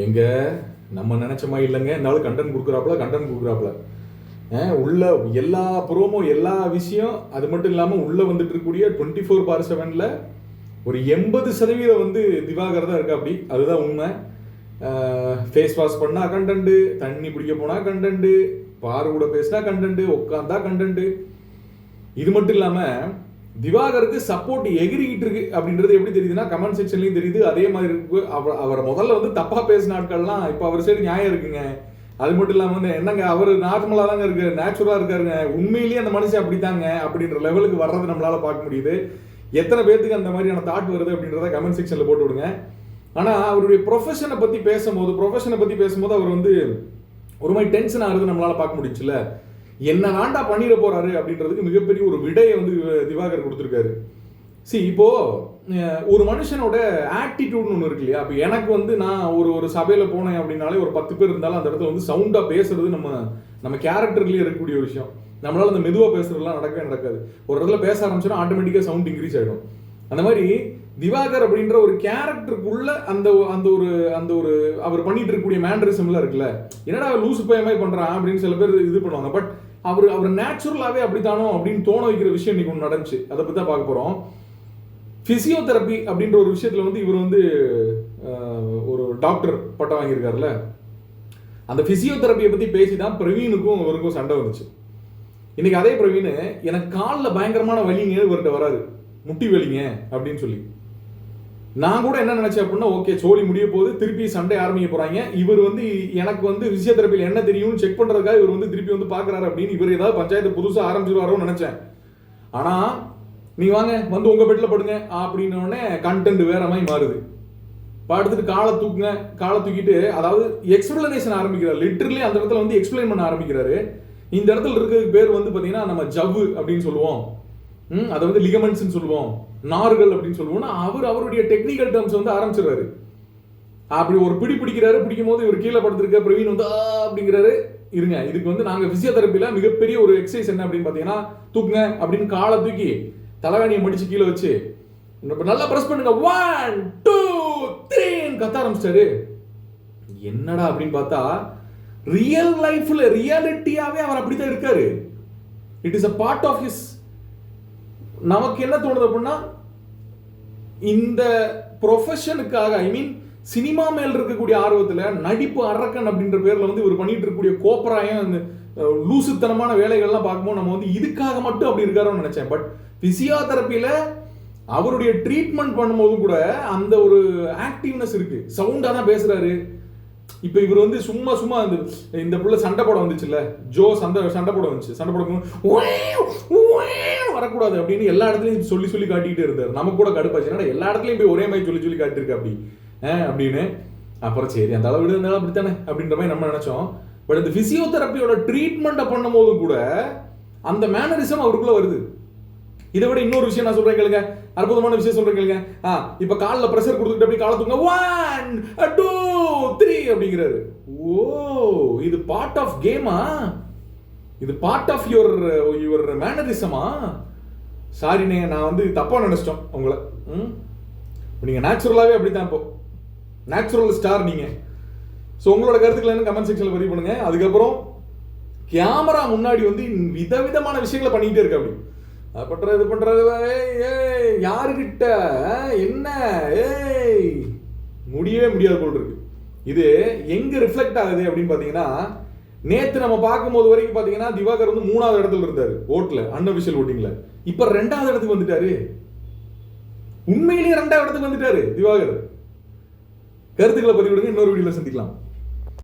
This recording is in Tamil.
எங்க நம்ம நினைச்ச மாதிரி இல்லைங்க. என்னாலும் கண்டென்ட் கொடுக்குறாப்புல உள்ள எல்லா ப்ரோமோ எல்லா விஷயம். அது மட்டும் இல்லாமல் உள்ள வந்துட்டு இருக்கக்கூடிய 24/7 ஒரு 80% வந்து திவாகர் தான் இருக்கா. அப்படி அதுதான் உண்மை. ஃபேஸ் வாஷ் பண்ணா கண்டென்ட்டு, தண்ணி பிடிக்க போனா கண்டென்ட்டு, பாரு கூட பேசினா கண்டென்ட்டு, உட்காந்தா கண்டென்ட்டு. இது மட்டும் இல்லாமல் திவாகருக்கு சப்போர்ட் எகிரிக்கிட்டு இருக்கு அப்படின்றது எப்படி தெரியுதுன்னா கமெண்ட் செக்ஷன்லையும் தெரியுது. அதே மாதிரி இருக்கு. அவரை முதல்ல வந்து தப்பா பேசின ஆட்கள்லாம் இப்போ அவர் சைடு நியாயம் இருக்குங்க. அது மட்டும் இல்லாமல் வந்து என்னங்க அவர் நார்மலாக தாங்க இருக்கு, நேச்சுரலாக இருக்காருங்க, உண்மையிலேயே அந்த மனுஷன் அப்படித்தாங்க அப்படின்ற லெவலுக்கு வர்றது நம்மளால பார்க்க முடியுது. எத்தனை பேருக்கு அந்த மாதிரியான தாட் வருது அப்படின்றத கமெண்ட் செக்ஷன்ல போட்டு விடுங்க. ஆனால் அவருடைய ப்ரொஃபஷனை பற்றி பேசும்போது அவர் வந்து ஒரு மாதிரி டென்ஷன் ஆகுறது நம்மளால பார்க்க முடிச்சுல. என்ன வேண்டா பண்ணிட போறாரு அப்படின்றதுக்கு மிகப்பெரிய ஒரு விடையை வந்து திவாகர் கொடுத்துருக்காரு. இப்போ ஒரு மனுஷனோட ஆட்டிடியூட்னு ஒன்று இருக்கு இல்லையா. அப்போ எனக்கு வந்து நான் ஒரு சபையில் போனேன் அப்படின்னாலே ஒரு 10 பேர் இருந்தாலும் அந்த இடத்துல வந்து சவுண்டாக பேசுறது நம்ம கேரக்டர்லேயே இருக்கக்கூடிய ஒரு விஷயம். நம்மளால அந்த மெதுவாக பேசுறதுலாம் நடக்காது. ஒரு இடத்துல பேச ஆரம்பிச்சோன்னா ஆட்டோமேட்டிக்காக சவுண்ட் இன்க்ரீஸ் ஆகிடும். அந்த மாதிரி திவாகர் அப்படின்ற ஒரு கேரக்டருக்குள்ள அந்த ஒரு அவர் பண்ணிட்டு இருக்கக்கூடிய மேனரிசம்லாம் இருக்குல்ல. என்னடா லூசு பைய மாதிரி பண்றான் அப்படின்னு சில பேர் இது பண்ணுவாங்க. பட் அவர் நேச்சுரலாவே அப்படித்தானோ அப்படின்னு தோண வைக்கிற விஷயம் இன்னைக்கு ஒன்று நடந்துச்சு. அதை பத்தி தான் பார்க்க போறோம். பிசியோதெரப்பி அப்படின்ற ஒரு விஷயத்துல வந்து இவர் வந்து ஒரு டாக்டர் பட்டம் வாங்கியிருக்காருல்ல. அந்த பிசியோதெரப்பியை பத்தி பேசிதான் பிரவீனுக்கும் இவருக்கும் சண்டை வந்துச்சு. இன்னைக்கு அதே பிரவீன் எனக்கு காலில் பயங்கரமான வலிங்க இவர்கிட்ட வராரு, முட்டி வலிங்க அப்படின்னு சொல்லி. நான் கூட என்ன நினைச்சேன் அப்படின்னா, ஓகே சோழி முடிய போது திருப்பி சண்டை ஆரம்பிக்க போறாங்க. இவர் வந்து எனக்கு வந்து பிசியோதெரப்பியில் என்ன தெரியும்னு செக் பண்றதுக்காக இவர் வந்து திருப்பி வந்து பாக்குறாரு அப்படின்னு இவர் ஏதாவது பஞ்சாயத்து புதுசாக ஆரம்பிச்சிருவாரோன்னு நினைச்சேன். ஆனா நீ வாங்க வந்து உங்க பெட்ல படுங்க அப்படின்னு உடனே கண்டென்ட் வேற மாதிரி மாறுது. படுத்துட்டு காலை தூக்கிட்டு அதாவது எக்ஸ்பிளனேஷன் ஆரம்பிக்கிறார். லிட்டரலி அந்த இடத்துல வந்து எக்ஸ்பிளைன் பண்ண ஆரம்பிக்கிறாரு. இந்த இடத்துல இருக்கிறதுக்கு பேர் வந்து பாத்தீங்கன்னா நம்ம ஜவ்வு அப்படின்னு சொல்லுவோம், அதை வந்து லிகமெண்ட்ஸ் சொல்லுவோம், நார்கள் அப்படின்னு சொல்லுவோம்னா அவருடைய டெக்னிக்கல் டேர்ம்ஸ் வந்து ஆரம்பிச்சிடுறாரு. அப்படி ஒரு பிடிக்கிறாரு. பிடிக்கும் போது இவர் கீழே படுத்திருக்க பிரவீன் வந்து அப்படிங்கிறாரு. இருங்க, இதுக்கு வந்து நாங்க பிசியோதெரப்பில மிகப்பெரிய ஒரு எக்ஸசைஸ் என்ன அப்படின்னு பாத்தீங்கன்னா, தூக்குங்க அப்படின்னு காலை தூக்கி தலைவாணியை மடிச்சு கீழே வச்சு நல்லா பிரஸ் பண்ணுங்க, 1 2 3 கத்த ஆரம்பிச்சிட்டாரு. என்னடா அப்படின்னு பார்த்தா ரியல் லைஃப்ல ரியாலிட்டியாவே அவர் அப்படித்தான் இருக்காரு. It is a part of his. நமக்கு என்ன தோணுது அப்படின்னா, இந்த ப்ரொஃபஷனுக்காக ஐ மீன் சினிமா மேல் இருக்கக்கூடிய ஆர்வத்துல நடிப்பு அரக்கன் அப்படின்ற பேர்ல வந்து இவர் பண்ணிட்டு இருக்கக்கூடிய கோப்பராயம் லூசுத்தனமான வேலைகள்லாம் பார்க்கும்போது நம்ம வந்து இதுக்காக மட்டும் அப்படி இருக்காரோன்னு நினைச்சேன். பட் பிசியோதெரப்பியில அவருடைய ட்ரீட்மெண்ட் பண்ணும்போது கூட அந்த ஒரு ஆக்டிவ்னஸ் இருக்கு. சவுண்டா தான் பேசுறாரு. இப்ப இவர் வந்து சும்மா இந்த புள்ள சண்டை போட வந்துச்சுல்ல, ஜோ சண்டை போட வந்துச்சு. சண்டை போட வரக்கூடாது அப்படின்னு எல்லா இடத்துலயும் சொல்லி காட்டிக்கிட்டே இருந்தார். நமக்கு கூட கடுப்பாச்சு, எல்லா இடத்துலயும் போய் ஒரே மாதிரி சொல்லி காட்டிருக்கு அப்படி அப்படின்னு. அப்புறம் சரி அந்த அளவு இருந்தாலும் அப்படித்தானே அப்படின்ற மாதிரி நம்ம நினைச்சோம். பட் இந்த பிசியோதெரப்பியோட ட்ரீட்மெண்ட்டை பண்ணும் போது கூட அந்த மேனரிசம் அவருக்குள்ள வருது. இதை விட இன்னொரு விஷயம் நான் சொல்றேன் கேளுங்க, அற்புதமான விஷயம் சொல்றேன் கேளுங்க. இப்ப காலில் பிரஷர் கொடுத்துட்டு அப்படி காலை தூங்க 1 2 3 அப்படிங்கிறாரு. ஓ, இது பார்ட் ஆஃப் கேமா? இது பார்ட் ஆஃப் யுவர் மேனரிசமா? சாரினே, நான் வந்து தப்பா நினைச்சிட்டோம் உங்களை. நீங்க நேச்சுரலாவே அப்படித்தான். இப்போ நேச்சுரல் ஸ்டார் நீங்க. ஸோ உங்களோட கருத்துக்களை என்ன கமெண்ட் செக்ஷன்ல பதிவு பண்ணுங்க. அதுக்கப்புறம் கேமரா முன்னாடி வந்து விதவிதமான விஷயங்களை பண்ணிக்கிட்டே இருக்கு. அப்படி இது பண்றது யாருகிட்ட என்ன முடியவே முடியாது போல் இருக்கு. இது எங்க ரிஃப்ளெக்ட் ஆகுது அப்படின்னு பாத்தீங்கன்னா, நேத்து நம்ம பார்க்கும்போது வரைக்கும் பாத்தீங்கன்னா திவாகர் வந்து 3வது இடத்துல இருந்தாரு ஓட்ல, அன்அபிஷியல் ஓட்டிங்ல. இப்ப 2வது இடத்துக்கு வந்துட்டாரு. உண்மையிலேயே 2வது இடத்துக்கு வந்துட்டாரு திவாகர். கருத்துக்களை பதிவிடுங்க. இன்னொரு வீடியோல சந்திக்கலாம்.